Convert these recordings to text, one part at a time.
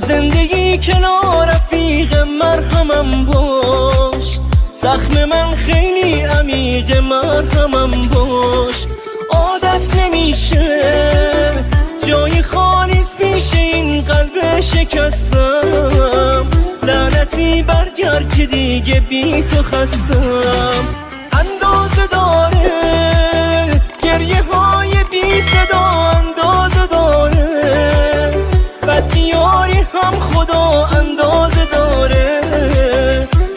زندگی کنار رفیق مرهمم باش، زخم من خیلی عمیق مرهمم باش. عادت نمیشه جای خالیت پیش این قلب شکستم، لعنتی برگرد که دیگه بی تو خستم. اندازه داره گریه های بی صدا، اندازه داره بدیاری هم خدا اندازه داره.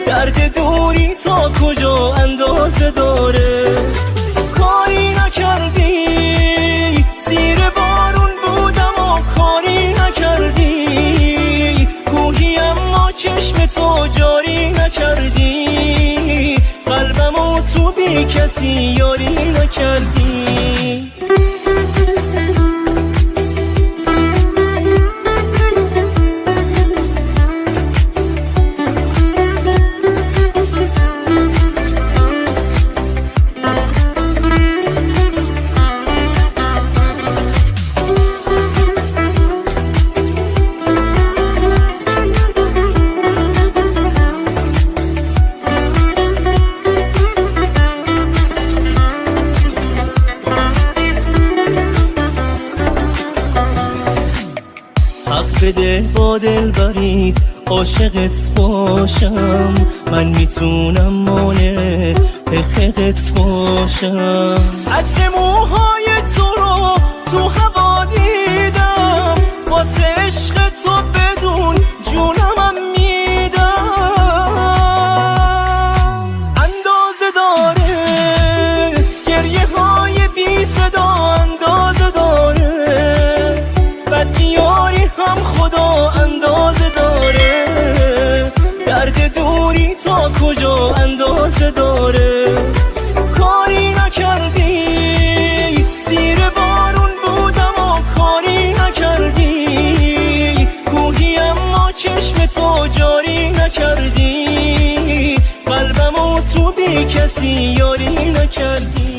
درد دوری تا کجا اندازه داره. کاری نکردی زیر بارون بودم و کاری نکردی، کوهی اما چشم تو جاری نکردی، قلبمو تو بی کسی یاری نکردی. حق بده با دل بریت عاشقت باشم، من میتونم مانع حقت باشم. عطر موهای تو رو تو هوا دیدم، واسه عشق تو بدون جونمم میدم. اندازه داره گریه های بی صدا، اندازه داره بدیاری هم خدا اندازه داره. درد دوری تا کجا اندازه داره. کاری نکردی زیر بارون بودم و کاری نکردی، کوهی اما چشم تو جاری نکردی، قلبمو تو بی کسی یاری نکردی.